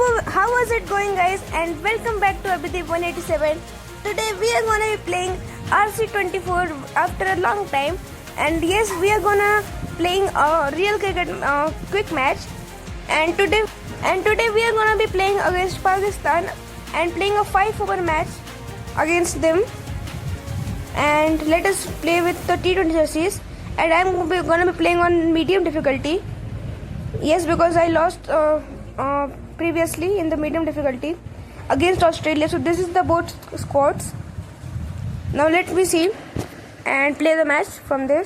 How was it going, guys? And welcome back to Abhideep 187. Today we are gonna be playing RC24 after a long time, and yes, we are gonna playing a real cricket quick match. And today we are gonna be playing against Pakistan and playing a 5-over match against them. And let us play with the T20 jerseys. And I'm gonna be playing on medium difficulty. Yes, because I lost previously in the medium difficulty against Australia. So this is the both squads. Now let me see and play the match from there.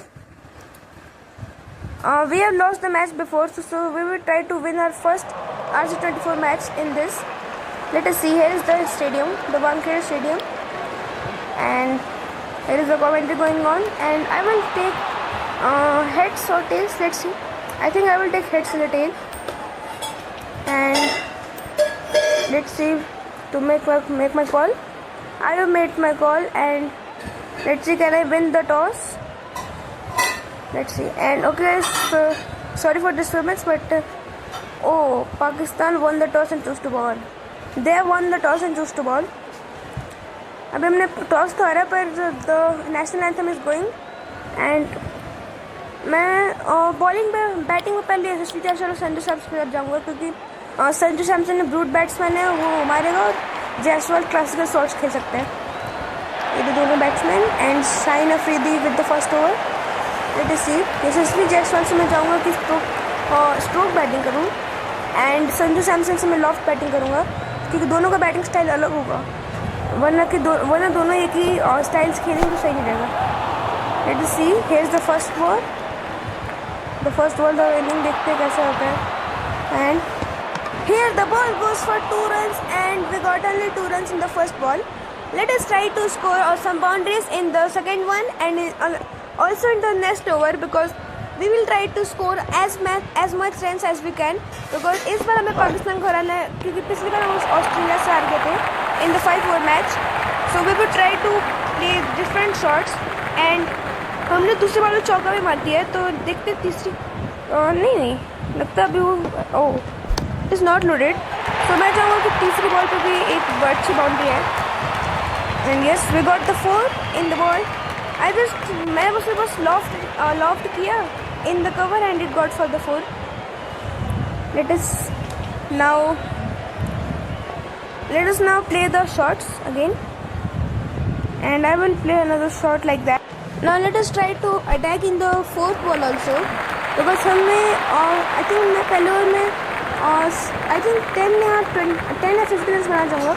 We have lost the match before, so we will try to win our first RC24 match in this. Let us see. Here is the stadium, the Wankhede Stadium, and here is the commentary going on. And I will take heads or tails. Let's see. I think I will take heads in the tail. And let's see to make my call. I have made my call, and let's see, can I win the toss? Let's see. And okay, so sorry for disturbance, but oh, Pakistan won the toss and chose to ball. They have won the toss and chose to ball. अभी हमने toss तो हारा, पर the national anthem is going, and मैं bowling पे batting में पहले यशस्वी जायसवाल और संजू सैमसन के साथ जाऊँगा, क्योंकि संजू सैमसन ने ब्रूट बैट्समैन है, वो मारेगा, और जायसवाल क्लासिकल शॉट्स खेल सकते हैं. ये दोनों batsman. And Shaheen Afridi with the first over. Let us see. Yashasvi Jaiswal से मैं चाहूँगा कि स्ट्रोक बैटिंग करूँ, एंड संजू सैमसन से मैं लॉफ्ट बैटिंग करूँगा, क्योंकि दोनों का बैटिंग स्टाइल अलग होगा, वरना दोनों एक ही स्टाइल्स खेलेंगे तो सही नहीं रहेगा. Let us see. Here is the first ball. The first ball, the inning देखते हैं कैसा होता है. And here the ball goes for 2 runs, and we got only 2 runs in the first ball. Let us try to score some boundaries in the second one, and also in the next over, because we will try to score as much runs as we can, because इस बार हमें पाकिस्तान को हराना है, क्योंकि पिछली बार हम Australia से हार गए थे in the 5-over match. So we will try to play different shots, and हमने दूसरी बॉल में चौका भी मार दिया है, तो देखते तीसरी नहीं लगता अभी वो इट इज़ नॉट लोडेड. तो मैं चाहूँगा कि तीसरी बॉल पे भी एक अच्छी बाउंड्री है. And yes, we got the 4 in the ball. मैं उसमें बस लॉफ्ट किया in the cover, and it got for the 4. Let us now play the shots again, and I will play another shot like that. Now let us try to attack in the 4th ball also, because हमें I think मैं पहले over में I think 10 या 15 run बनाना चाहूँगा.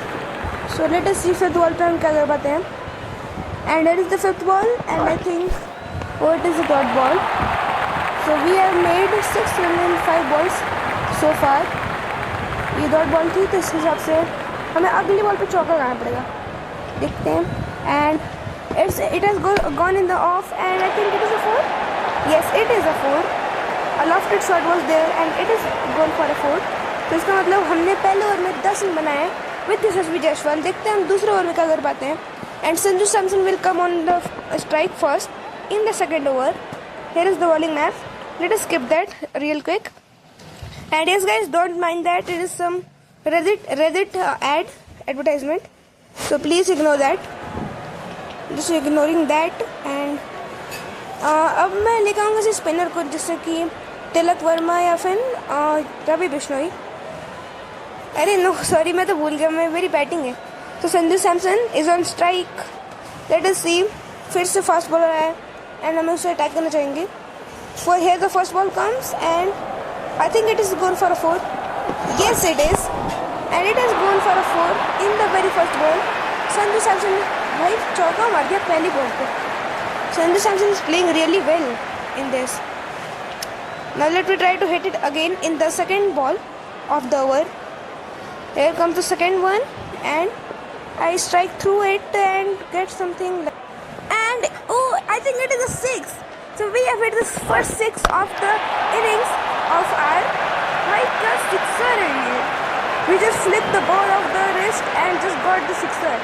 So let us see 5th ball पे हम क्या कर पाते हैं. And that is the 5th ball, and I think it is a dot ball. So we have made 6 runs in 5 balls so far. ये dot ball थी, तो इस हिसाब से हमें अगली बॉल पे चौका लगाना पड़ेगा. देखते हैं. And it has gone in the off, and I think it is a 4. Yes, it is a 4. A lofted shot was there, and it is gone for a 4. तो इसका मतलब हमने पहले ओवर में 10 रन बनाए विद यशस्वी जायसवाल. देखते हैं हम दूसरे ओवर में क्या कर पाते हैं. And Sanju Samson will come on the strike first in the second over. Here is the bowling map. Let us skip that real quick. And yes guys, don't mind that it is some Reddit advertisement, so please ignore that. Just ignoring that. And अब मैं लेकर आऊँगा किसी spinner को, जैसे कि तिलक वर्मा या फिर रवि बिश्नोई. अरे नो सॉरी, मैं तो भूल गया, मैं मेरी बैटिंग है. तो Sanju Samson is on strike. Let us see. फिर से फास्ट बॉलर आया, एंड हमें उसे अटैक करना चाहेंगे. For here the first ball comes, and I think it is gone for a 4. Yes it is, and it is gone for a 4 in the very first ball. Sanju Samson भाई चौका मार दिया पहली बॉल पे. Sanju Samson is playing really well in this. Now let me try to hit it again in the second ball of the over. Here comes the second one, and I strike through it and get something, and I think it is a 6. So we have hit the first 6 of the innings of our. भाई क्या sixer है ये. We just flip the ball of the wrist and just got the sixer.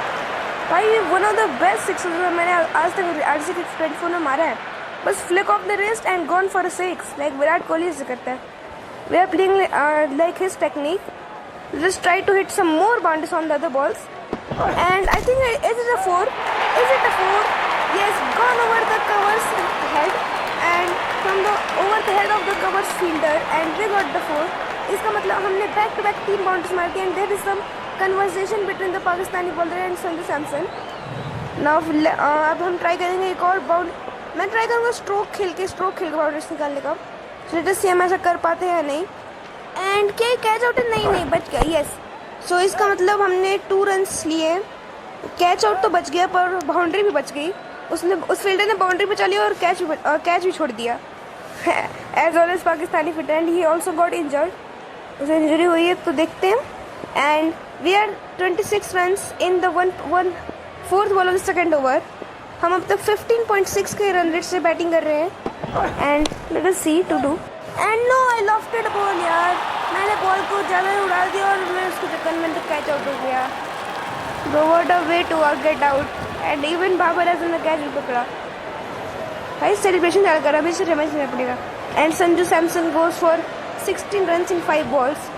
भाई one of the best sixers मैंने आज तक RC24 में मारा है. बस flick off the wrist and gone for a 6, like Virat Kohli से करता है. We are playing like his technique. Just try to hit some more bounties on the other balls. And I think is it a 4? Is it a 4? Yes, gone over the cover's head and from the over the head of the cover's fielder, and we got the 4. इसका मतलब हमने back to back 3 bounds मार के, and there is some conversation between the Pakistani bowler and Sanju Samson. Now अब हम try करेंगे एक और बाउंड. मैं ट्राई करूँगा स्ट्रोक खेल के बाउंड्रीज निकालने का. सो लेट्स सी हम ऐसा कर पाते हैं या नहीं. एंड क्या कैच आउट है? नहीं बच गया. यस. सो इसका मतलब हमने 2 रन्स लिए. कैच आउट तो बच गया पर बाउंड्री भी बच गई. उस फील्डर ने बाउंड्री पे चली और कैच भी छोड़ दिया. As always Pakistani fit, and he also got injured. उसे इंजरी हुई है तो देखते हैं. And we are 26 runs in the 4th ball of the second over. हम अब तक 15.6 के रन रेट से बैटिंग कर रहे हैं. And let us see to do. And no, I lofted ball यार. मैंने बॉल को ज़्यादा उड़ा दिया और मैं उसके चक्कर में कैच आउट हो गया. Bro, what a way to get out. And even Babar has the catch भी पकड़ा. भाई सेलिब्रेशन ज़्यादा करा, अभी से रमेश लेना पड़ेगा. And Sanju Samson goes for 16 runs in 5 balls.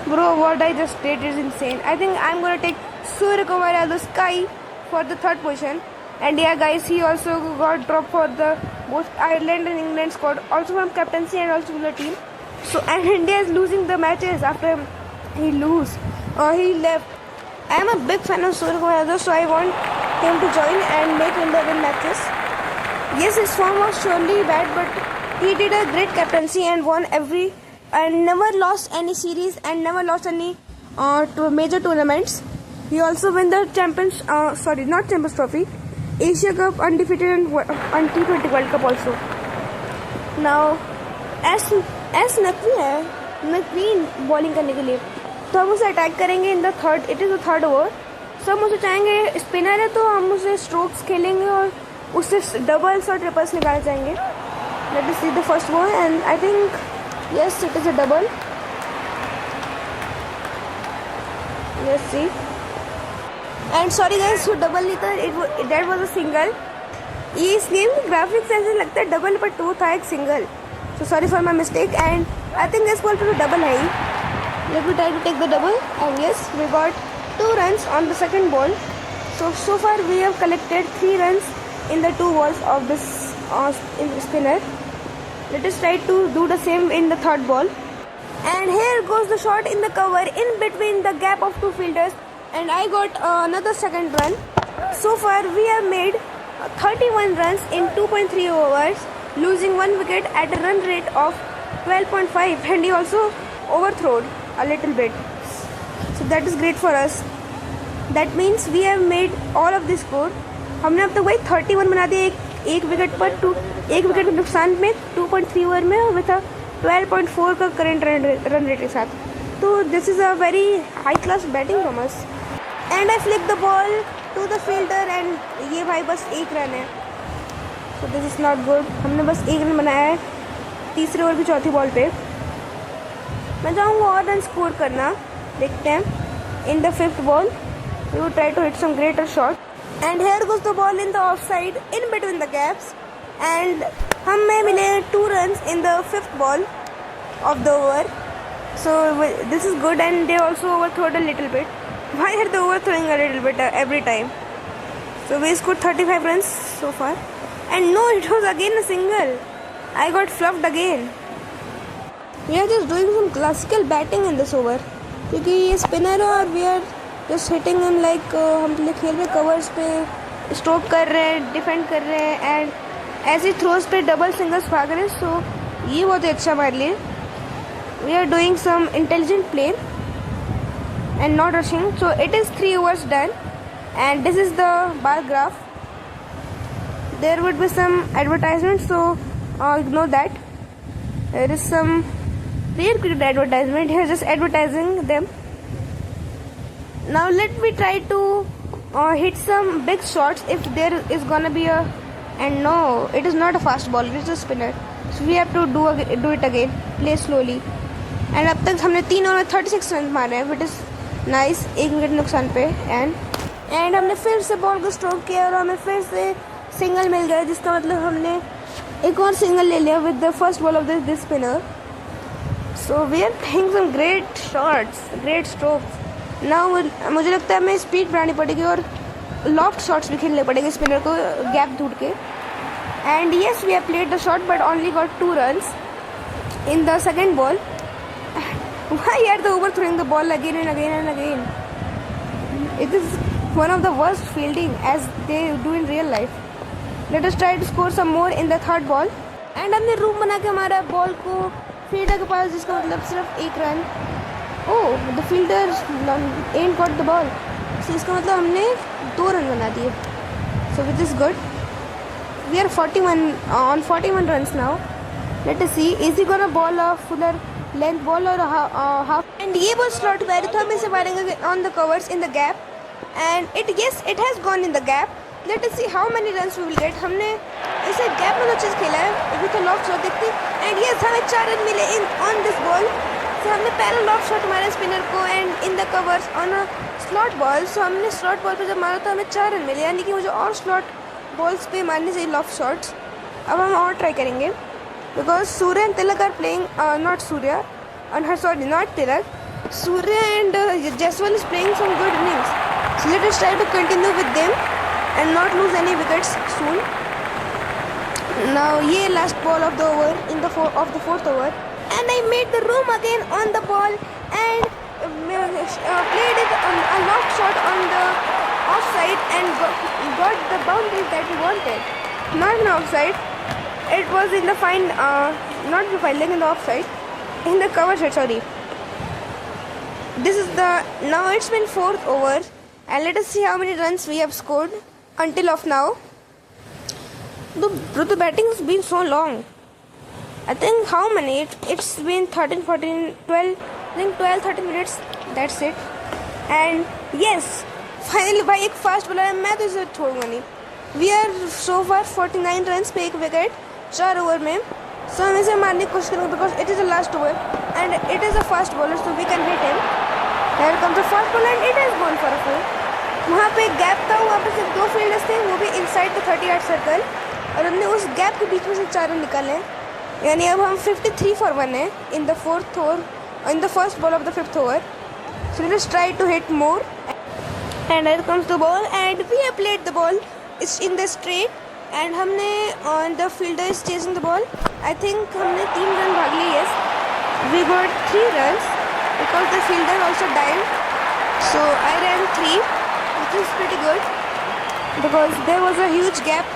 Bro, what I just did is insane. I think I'm gonna take Surya Kumar Yadav Sky for the 3rd position. And yeah, guys, he also got dropped for the both Ireland and England squad, also from captaincy and also from the team. So and India is losing the matches after he left. I am a big fan of Surya Kumar Yadav, so I want him to join and make India win matches. Yes, his form was surely bad, but he did a great captaincy and won and never lost any series and never lost any major tournaments. He also won the not Champions Trophy, Asia Cup undefeated and T20 World Cup also. Now, S Naqvi bowling करने के लिए, तो हम उसे attack करेंगे in the 3rd over. सो हम उसे चाहेंगे, स्पिनर है तो हम उसे स्ट्रोक्स खेलेंगे और उससे डबल्स और ट्रिपल्स निकाले जाएंगे. Let us see the first ball and I think yes it is a double. Yes see. And sorry guys, वो डबल नहीं था, दैट वाज अ सिंगल. ये इस गेम की ग्राफिक्स ऐसे लगता है डबल, बट वो था एक single. So sorry for my mistake. And I think इस बॉल पर तो डबल है ही. Let me try to take the double, and yes, we got 2 runs on the second ball. So far we have collected 3 runs in the 2 balls of this in the spinner. Let us try to do the same in the 3rd ball. And here goes the shot in the cover in between the gap of 2 fielders, and I got another second run. So far we have made 31 runs in 2.3 overs, losing 1 wicket at a run rate of 12.5, and he also overthrowed a little bit. So that is great for us. That means we have made all of this score. हमने अब तक वही 31 बना दिए एक wicket पर, 1 wicket के नुकसान में 2.3 ओवर में विथ 12.4 का करंट रन रेट के साथ. तो this is a very high class batting from us. And I flick the ball to the fielder, and ये भाई बस 1 रन है. So this is not good. हमने बस 1 रन बनाया है 3रे ओवर की 4थी बॉल पे. मैं चाहूँगा और रन स्कोर करना. देखते हैं. In the 5th ball we will try to hit some greater shot. And here goes the ball in the off side in between the gaps, and हमें मिले 2 runs in the 5th ball of the over. So this is good, and they also overthrowed a little bit. Why are they overthrowing a little bit every time? So we scored 35 runs so far, and no, it was again a single. I got fluffed again. We are just doing some classical batting in this over, क्योंकि ये spinner है और we are just hitting him like हम खेल में covers पे stroke कर रहे हैं, डिफेंड कर रहे हैं, एंड ऐसे थ्रोज पे डबल सिंगल्स भाग रहे हैं. सो ये बहुत ही अच्छा हमारे लिए. We are doing some intelligent play and not rushing. So it is 3 overs done, and this is the bar graph. There would be some advertisement, so ignore that. There is some rare cricket advertisement here, just advertising them. Now let me try to hit some big shots if there is gonna be a, and no, it is not a fast ball, it is a spinner. So we have to do it again, play slowly. And अब तक हमने 3 over में 36 run मारे हैं, which is nice. 1 wicket नुकसान पे. And हमने फिर से बॉल को स्ट्रोक किया और हमें फिर से सिंगल मिल गया, जिसका मतलब हमने एक और सिंगल ले लिया with the first ball of this spinner. So we are playing some great shots, great strokes. Now मुझे लगता है हमें स्पीड बढ़ानी पड़ेगी और लॉफ्ट शॉट्स भी खेलने पड़ेंगे स्पिनर को गैप ढूंढ के. And yes, we have played the shot but only got 2 runs in the second ball. Why are they overthrowing the ball again and again and again? It is one of the worst fielding as they do in real life. Let us try to score some more in the third ball. And हमने room बना के हमारा ball को fielder के पास, जिसका मतलब सिर्फ 1 run. Oh, the fielder ain't got the ball. So इसका मतलब हमने 2 रन बना दिए. So which is good. We are 41 runs now. Let us see, is he gonna ball a fuller length ball or a half? And ये ball slot में तो हम इसे मारेंगे on the covers in the gap. And it has gone in the gap. Let us see how many runs we will get. हमने इसे gap में तो चीज़ खेला है विथ लॉफ्ट शॉट देखते. एंड यस, हमें 4 रन मिले in on this ball. So हमने पहला लॉफ्ट शॉट मारा स्पिनर को and in the covers on a slot ball. So हमने स्लॉट बॉल पे जब मारा तो हमें 4 रन मिले, यानी कि मुझे और स्लॉट बॉल्स पे मारने चाहिए लॉफ्ट शॉट्स. अब हम और ट्राई करेंगे because Surya and Tilak are playing, not Surya sorry not Tilak, Surya and Jaiswal is playing some good innings. So let us try to continue with them and not lose any wickets soon. Now ये last ball of the over in the fourth over, and I made the room again on the ball and played it a loft shot on the offside and got the boundary that we wanted. Not in offside, it was in the fine, not the fine leg, in the offside, in the cover side. Sorry. This is the now it's been 4th over, and let us see how many runs we have scored until of now. The batting has been so long. I think how many? It's been 13, 14, 12. I think 12, 13 minutes. That's it. And yes, finally by एक fast bowler है, मैं तो इसे छोड़ूंगा नहीं. We are so far 49 runs पे 1 wicket 4 over में. So हम इसे मारने की कोशिश करेंगे because it is the last over and it is a fast bowler, so we can hit him. Here comes the fast bowler and it has gone for a 4. वहाँ पे gap था, वहाँ पे सिर्फ 2 फील्डर्स थे, वो भी इनसाइड द 30-yard सर्कल, और हमने उस गैप के बीच में से 4 रन निकाले. यानी अब हम 53 for 1 है in the fourth over, in the first ball of the 5th over. So let us try to hit more. And here comes the ball and we have played the ball it's in the straight and हमने on the fielder is chasing the ball. I think हमने 3 run भाग लिए. Yes, we got 3 runs because the fielder also dived. So I ran 3, which is pretty good because there was a huge gap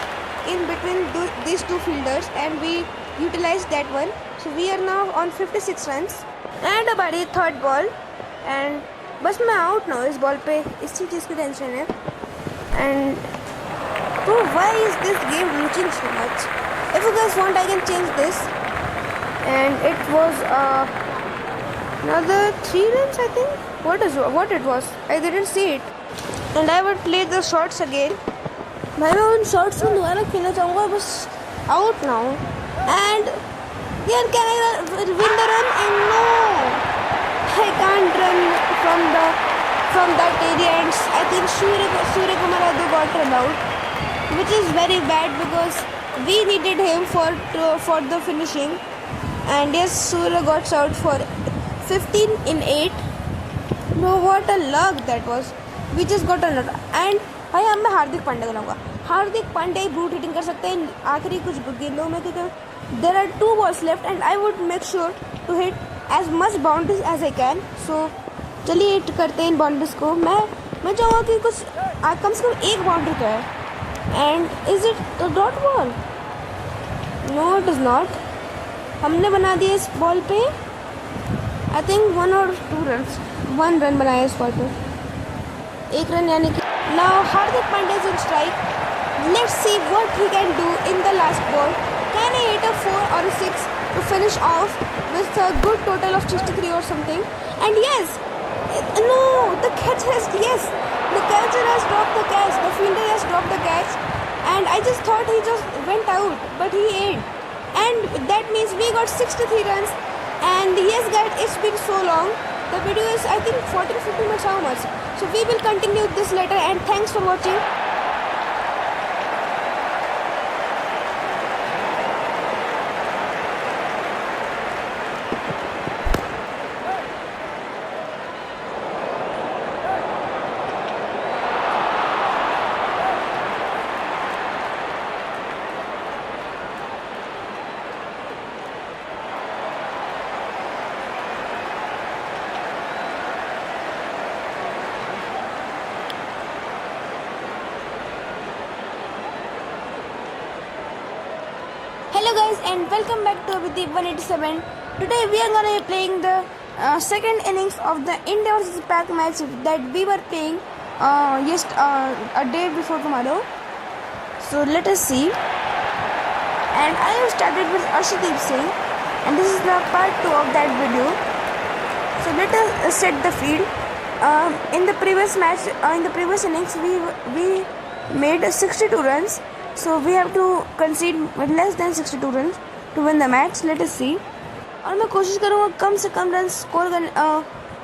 in between these 2 fielders and we utilized that one. So we are now on 56 runs and हमारी 3rd ball and बस मैं out ना हूँ इस ball पे, इसी चीज़ की tension है. and so why is this game glitching so much? If you guys want I can change this. And it was another 3 runs I think. What it was, I didn't see it. And I would play the shots again. मैं उन shots में दोबारा खेलना चाहूँगा, बस out ना हूँ. And यार can I win the run? And no, I can't run from that area. And I think Surya Kumar Yadav got run out, which is very bad because we needed him for the finishing. And yes, Surya got out for 15 in 8. No, what a luck that was. We just got a lot. And भाई अब मैं हार्दिक पांड्या को लाऊंगा. हार्दिक पांड्या ही brute hitting कर सकते हैं आखिरी कुछ गेंदों में, क्योंकि there are 2 balls left and I would make sure to hit as much boundaries as I can. So चलिए हिट करते हैं इन बाउंड्रीज को. मैं चाहूँगा कि कुछ कम से कम 1 बाउंड्री तो है. And is it the dot ball? No, it is not. हमने बना दिया इस बॉल पे I think 1 or 2 runs. 1 run बनाया इस बॉल पे, 1 रन, यानी कि now Hardik Pandya is in strike. Let's see what he can do in the last ball. Can he hit a 4 or a 6 to finish off with a good total of 63 or something? And yes, no, the catcher has dropped the catch. The fielder has dropped the catch, and I just thought he just went out, but he ain't. And that means we got 63 runs. And yes guys, it's been so long. The video is I think 40-50 minutes how much. So we will continue this later, and thanks for watching. and welcome back to Abhideep 187. Today we are gonna be playing the second innings of the India vs Pac match that we were playing a day before tomorrow. So let us see. And I have started with Arshdeep Singh, and this is the part 2 of that video. So let us set the field. In the previous match, in the previous innings, we made 62 runs. So we have to concede with less than 62 runs to win the match. Let us see. और मैं कोशिश करूँगा कम से कम run score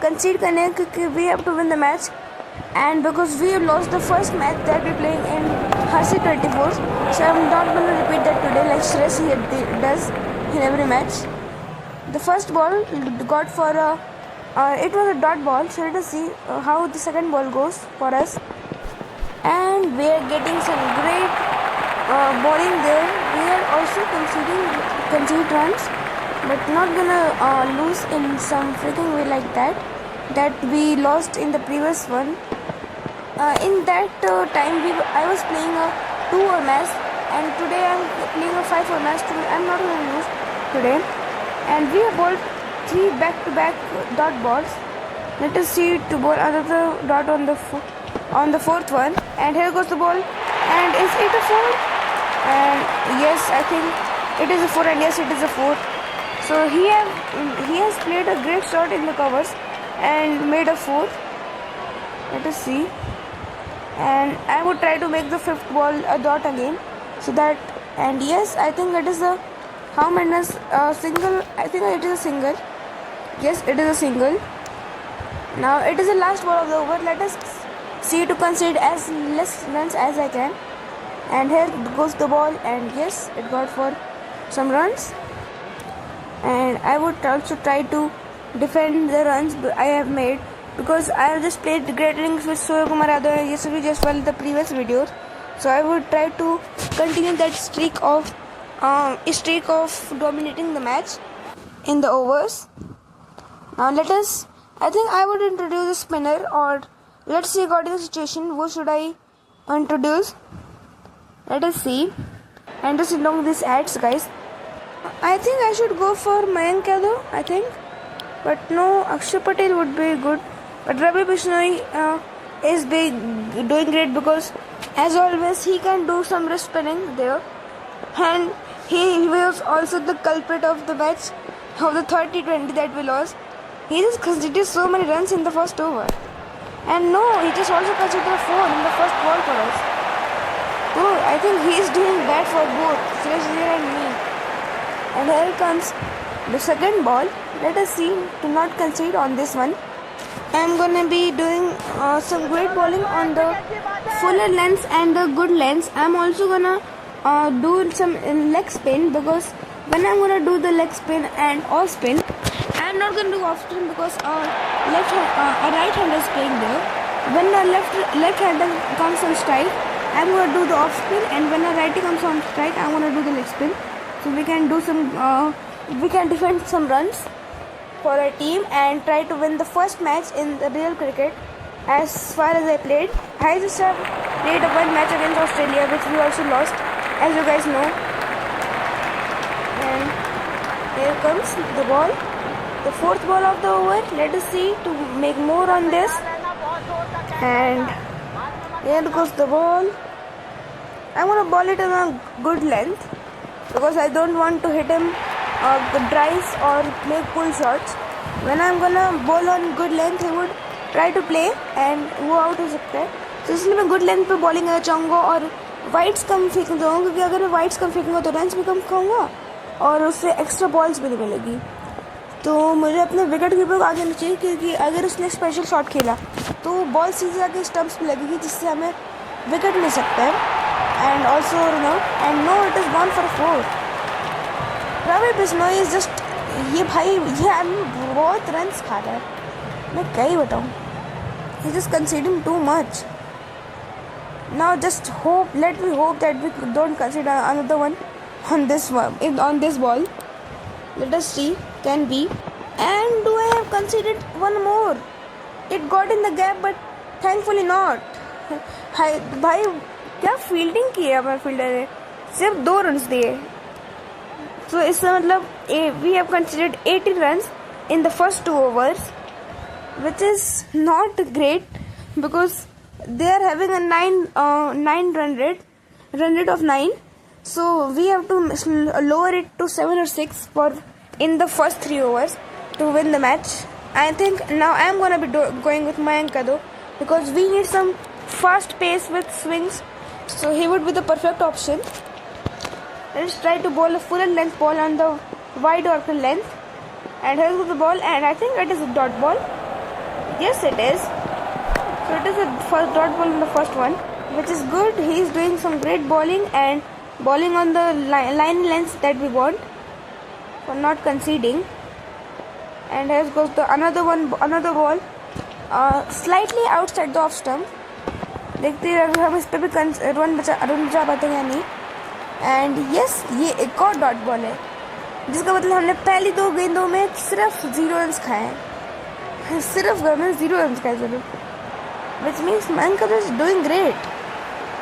concede करने क्योंकि we have to win the match. And because we lost the first match that we playing in Harsi 24, so I'm not going to repeat that today like Shreyas does in every match. The first ball got for it was a dot ball, so let us see how the second ball goes for us. And we are getting some great bowling there. We are also concede runs, but not gonna lose in some freaking way like that we lost in the previous one. In that time I was playing a 2-over match, and today I'm playing a 5-over match. I'm not gonna lose today. And we have bowled 3 back-to-back dot balls. Let us see to bowl another dot on the fourth one. And here goes the ball. And is it a 4? And yes, I think it is a 4, and yes, it is a 4. So he has played a great shot in the covers and made a 4. Let us see. And I would try to make the fifth ball a dot again. So that, and yes, I think it is a, how many runs? Single. I think it is a single. Yes, it is a single. Now it is the last ball of the over. Let us see to concede as less runs as I can. And here goes the ball, and yes, it got for some runs. And I would also try to defend the runs I have made, because I have just played great innings with Surya Kumar Yadav and Yashasvi Jaiswal in the previous videos. So I would try to continue that streak of dominating the match in the overs. Now I think I would introduce a spinner, or let's see according to the situation, who should I introduce? Let us see. And just along these ads, guys. I think I should go for Mayank Yadav, I think. But no, Akshar Patel would be good. But Ravi Bishnoi is doing great, because as always he can do some wrist spinning there. And he was also the culprit of the match of the 30-20 that we lost. He just conceded so many runs in the first over. And no, he just also conceded a 4 in the first ball for us. So I think he is doing bad for both Suresh and me. And here comes the second ball. Let us see to not concede on this one. I am gonna be doing some great bowling on the fuller lengths and the good lengths. I am also gonna do some leg spin, because when I am gonna do the leg spin and off spin, I am not gonna do off spin because a right hander is playing there. When the left hander comes on strike, I am gonna do the off spin, and when a righty comes on strike, I am gonna do the leg spin. So we can do some we can defend some runs for our team and try to win the first match in the real cricket. As far as I played, I just have played a one match against Australia, which we also lost, as you guys know. And here comes the ball, the fourth ball of the over. Let us see to make more on this. And here goes the ball. I want to ball it on a good length, because I don't want to hit him drives or make pull shots. When I'm gonna bowl on good length, he would try to play and वो out हो सकता है. तो इसलिए मैं good length पे bowling करना चाहूँगा और wides कम फेंक दूँगा, क्योंकि अगर मैं wides कम फेंकूँगा तो runs भी कम खाऊँगा और उससे extra balls भी नहीं मिलेगी. तो मुझे अपने विकेट कीपर को आगे आना चाहिए, क्योंकि अगर उसने स्पेशल शॉट खेला तो बॉल सीधे आके स्टम्प्स पे लगेगी, जिससे हमें विकेट मिल सकता है. And also no, it is gone for a 4. Ravi Bishnoi is just, ये आदमी बहुत रन्स खा रहा है, मैं क्या ही बताऊँ. He just conceding too much. Now just let me hope that we don't concede another one on this ball. Let us see, can be. And do I have conceded one more? It got in the gap, but thankfully not. भाई क्या fielding की है हमारे fielder ने, सिर्फ 2 runs दिए. So इससे मतलब we have considered 80 runs in the first 2 overs, which is not great because they are having a 9 run rate of 9. So we have to lower it to 7 or 6 for in the first 3 overs to win the match. I think now I am gonna be going with Mayank Kadho because we need some fast pace with swings. So he would be the perfect option. Let's try to bowl a full length ball on the wide Yorker length. And here goes the ball, and I think it is a dot ball. Yes, it is. So it is a first dot ball in the first one, which is good. He is doing some great bowling and bowling on the line length that we want for not conceding. And here goes the another ball, slightly outside the off stump. देखते हैं अगर हम इस पे भी run बचा पाते हैं या नहीं. एंड यस, ये एक और डॉट बॉल है, जिसका मतलब हमने पहली 2 गेंदों में सिर्फ 0 रन खाए हैं. सिर्फ 0 रन खाए जरूर, which means Mayank Kadho is doing great.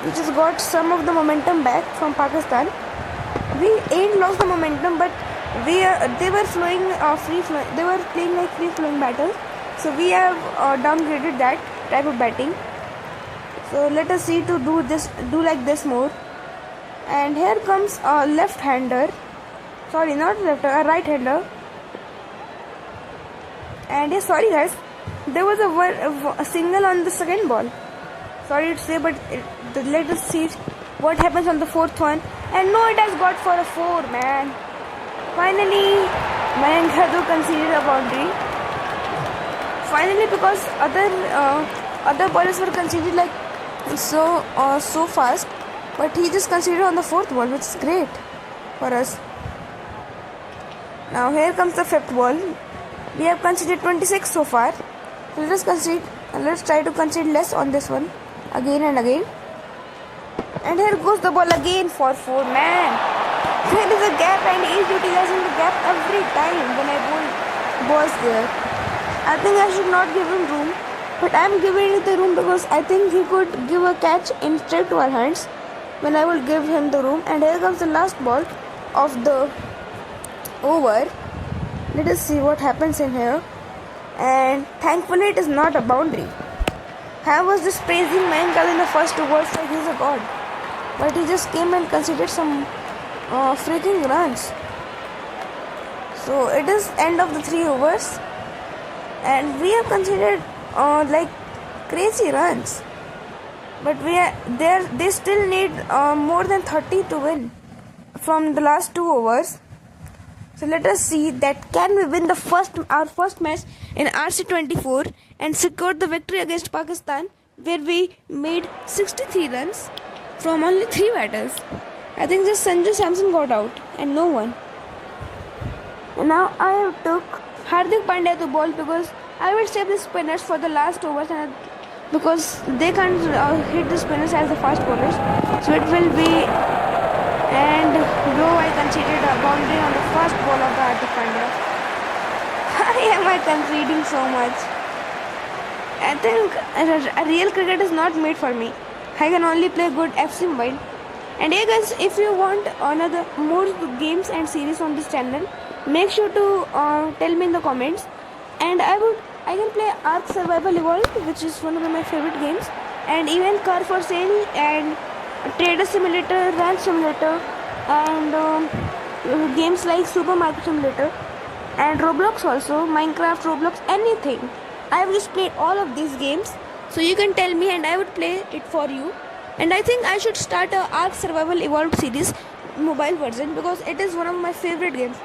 We just got some of the momentum back from Pakistan. We ain't lost the momentum, but they were flowing free flowing. They were playing like free flowing battles. So we have downgraded that type of batting. So let us see to do like this more. And here comes a left-hander. Sorry, not left, a right-hander. And yes, sorry guys, there was a single on the second ball. Sorry to say, but let us see what happens on the 4th one. And no, it has got for a 4, man. Finally, Mayank Kadho conceded a boundary. Finally, because other bowlers were conceded like so fast. But he just conceded on the 4th ball, which is great for us. Now here comes the 5th ball. We have conceded 26 so far. So let's try to concede less on this one again and again. And here goes the ball again for 4. Man, there is a gap and he is utilizing the gap every time when I balls there. I think I should not give him room, but I am giving it the room because I think he could give a catch in straight to our hands when I will give him the room. And here comes the last ball of the over. Let us see what happens in here. And thankfully it is not a boundary. I was just praising Mayank Kadho in the first 2 balls like he's a god, but he just came and conceded some freaking runs. So it is end of the 3 overs, and we have conceded like crazy runs. But they still need more than 30 to win from the last 2 overs. So let us see that can we win our first match in RC24 and secure the victory against Pakistan, where we made 63 runs from only 3 batters. I think just Sanju Samson got out and no one. And now I have took Hardik Pandya to bowl because I will save the spinners for the last overs, and because they can't hit the spinners as the fast bowlers. So it will be, and bro, I conceded a boundary on the first ball of the Hardik Pandya. Why am I conceding so much? I think a real cricket is not made for me. I can only play good FC Mobile. And hey guys, if you want more games and series on this channel, make sure to tell me in the comments. And I can play Ark Survival Evolved, which is one of my favorite games, and even Car for Sale and Trader Simulator, Ranch Simulator, and games like Supermarket Simulator and Roblox also, Minecraft, Roblox, anything. I have just played all of these games, so you can tell me and I would play it for you. And I think I should start a Ark Survival Evolved series mobile version because it is one of my favorite games.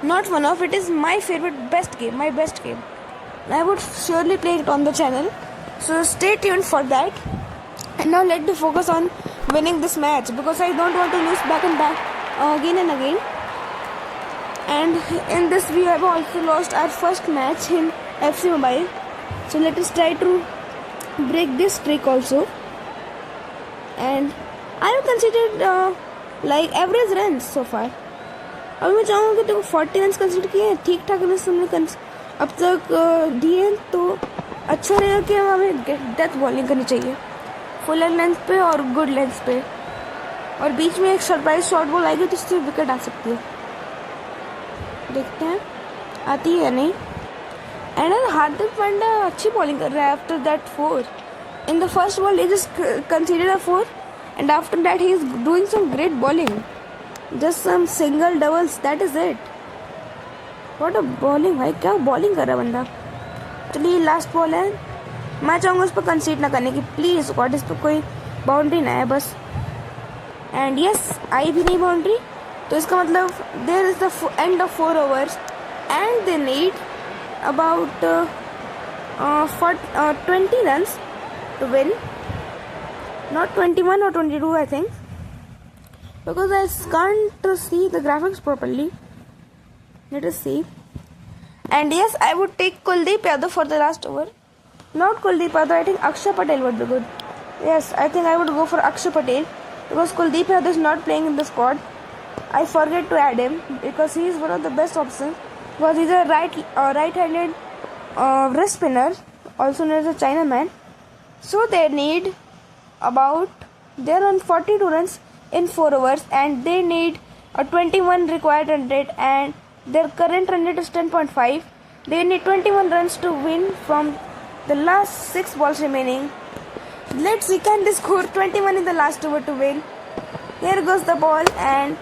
Not one of, it is my favorite best game, my best game. I would surely play it on the channel. So stay tuned for that. And now let me focus on winning this match because I don't want to lose back and back again and again. And in this we have also lost our first match in FC Mobile. So let us try to break this streak also. And I have considered like average runs so far. अब मैं चाहूँगा कि 40 run consider किए हैं, ठीक ठाक run हमने अब तक दिए, तो अच्छा रहेगा कि हमें डेथ बॉलिंग करनी चाहिए फुल लेंथ पे और गुड लेंथ पे, और बीच में एक सरप्राइज शॉर्ट बॉल आएगी तो इससे विकेट आ सकती है. देखते हैं आती है या नहीं. एंड हार्दिक पांड्या अच्छी बॉलिंग कर रहा है after that 4. In the first ball he just considered a 4 and after that he is doing some great bowling. Just some single doubles, that is it. What a bowling भाई, क्या bowling कर रहा है बंदा. चलिए लास्ट बॉल है. मैं चाहूँगा उस पर कंसीड ना करने की प्लीज़ गॉड. इस पर कोई बाउंड्री ना है बस. एंड यस, आई भी नहीं बाउंड्री. तो इसका मतलब there is the end of 4 overs and they need about 20 runs to win. Not 21 or 22 I think, because I can't see the graphics properly. Let us see. And yes, I would take Kuldeep Yadav for the last over. Not Kuldeep Yadav, I think Akshay Patel would be good. Yes, I think I would go for Akshay Patel because Kuldeep Yadav is not playing in the squad. I forget to add him because he is one of the best options because he's a right-handed wrist spinner, also known as a Chinaman. So they need they're on 42 runs in 4 overs and they need a 21 required run rate and their current run rate is 10.5. They need 21 runs to win from the last 6 balls remaining. Let's see, can they score 21 in the last over to win? Here goes the ball and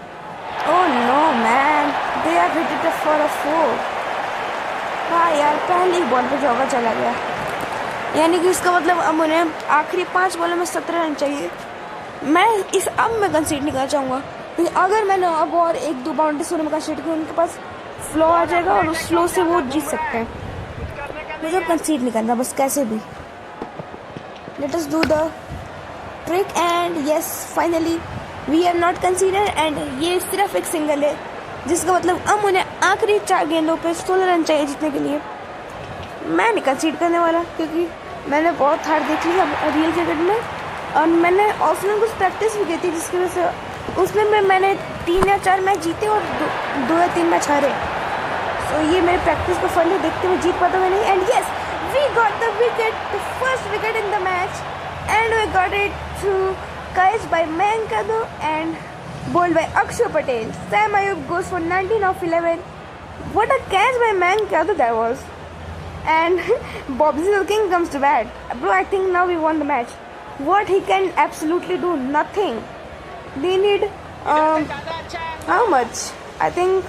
oh no man, they have hit it for a 4. हाँ यार, पहली ball पे चौका चला गया. यानी कि इसका मतलब अब उन्हें आखिरी 5 बॉलों में 17 रन चाहिए. मैं कंसीड नहीं करना चाहूँगा क्योंकि अगर मैंने अब और 1-2 बाउंड्री से उन्हें कंसीड किया उनके पास फ्लो आ जाएगा और उस फ्लो से वो जीत सकते हैं. मुझे कंसीड नहीं करना बस कैसे भी. Let us do the trick and yes, finally we have not consider and ये सिर्फ एक सिंगल है जिसका मतलब अब उन्हें आखिरी 4 गेंदों पे 16 रन चाहिए जीतने के लिए. मैं नहीं कंसीड करने वाला क्योंकि मैंने बहुत हार देख ली रियल क्रिकेट में और मैंने ऑफलाइन कुछ प्रैक्टिस भी की थी जिसकी वजह से उसमें मैंने 3 या 4 मैच जीते और 2 या 3 मैच हारे. तो ये मेरे प्रैक्टिस को फल है, देखते हुए जीत पाता मैं नहीं. And yes, we got the wicket, the first wicket in the match and we got it through catch by Mayank Yadav and bowled by Akshay Patel. Sam Ayub goes for 19 of 11. What a catch by Miyunk Yadav that was. And Bobsy the King comes to bat. Bro, I think now we won the match. What he can absolutely do? Nothing. They need how much? I think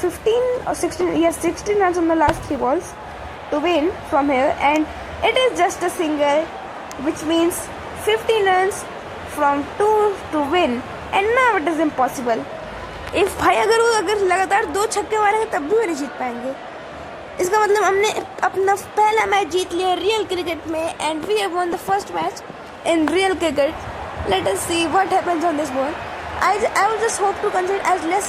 15 or 16. Yes, 16 runs on the last 3 balls to win from here, and it is just a single, which means 15 runs from 2 to win, and now it is impossible. If भाई अगर लगातार 2 छक्के मारेंगे तब भी वो नहीं जीत पाएंगे. इसका मतलब हमने अपना पहला मैच जीत लिया रियल क्रिकेट में and we have won the first match in real cricket. Let us see what happens on this ball. I will just hope to concede as less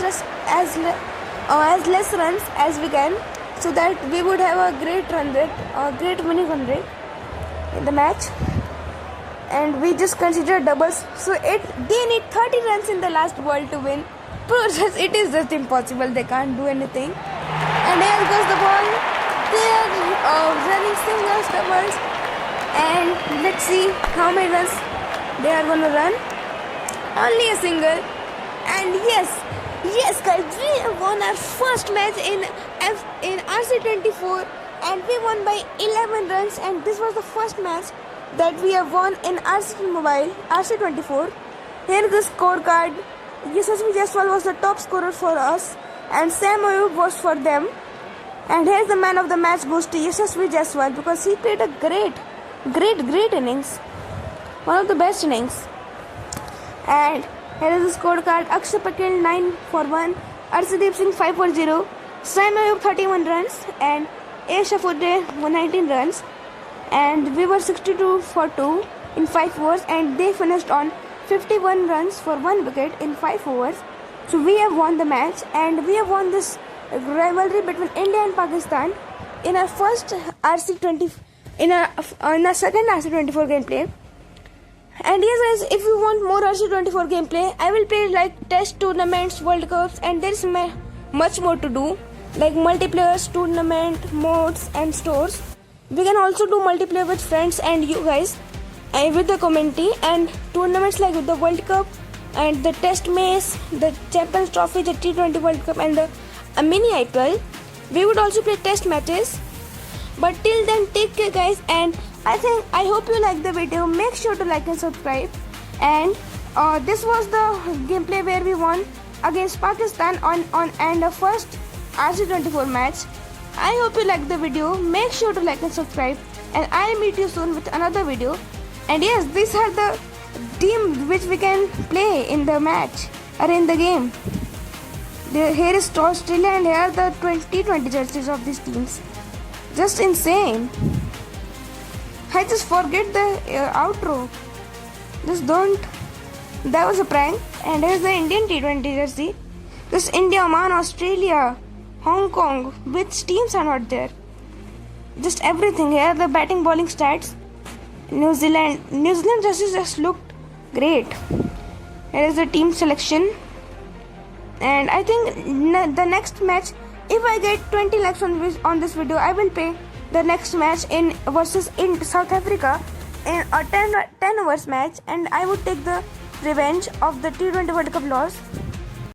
runs as we can so that we would have a great run rate, a great winning run rate in the match. And we just consider doubles, so they need 30 runs in the last ball to win. It is just impossible. They can't do anything. And here goes the ball. They are running singles, doubles, and let's see how many runs they are going to run. Only a single. And yes guys, we have won our first match in RC24 and we won by 11 runs, and this was the first match that we have won in RC24. Here is the scorecard. Yashasvi Jaiswal was the top scorer for us and Sam Ayub was for them. And here's the man of the match goes to Yashasvi Jaiswal because he played a great innings. One of the best innings. And here is the scorecard. Akshay Patel 9 for 1, Arshdeep Singh 5 for 0, Sam Ayub 31 runs and A. Shafuddin 19 runs. And we were 62 for 2 in 5 overs and they finished on 51 runs for 1 wicket in 5 overs. So we have won the match and we have won this rivalry between India and Pakistan in our first RC20 in our second RC24 gameplay. And yes guys, if you want more RC24 gameplay, I will play like test tournaments, World Cups, and there is much more to do like multiplayers, tournament, modes and stores. We can also do multiplayer with friends and you guys with the community and tournaments like with the World Cup, and the Test Match, the Champions Trophy, the T20 World Cup, and the mini IPL. We would also play test matches. But till then, take care, guys. And I hope you like the video. Make sure to like and subscribe. And this was the gameplay where we won against Pakistan on the first RC24 match. I hope you like the video. Make sure to like and subscribe. And I'll meet you soon with another video. And yes, these are the team which we can play in the match or in the game. Here is Australia and here are the T20 jerseys of these teams. Just insane. I just forget the outro. Just don't. That was a prank. And here's the Indian T20 jersey. This India, Oman, Australia, Hong Kong. Which teams are not there? Just everything. Here are the batting bowling stats. New Zealand jerseys just looked great. Here is the team selection. And I think the next match, if I get 20 likes on this video, I will play the next match versus South Africa in a 10 overs match, and I would take the revenge of the T20 World Cup loss.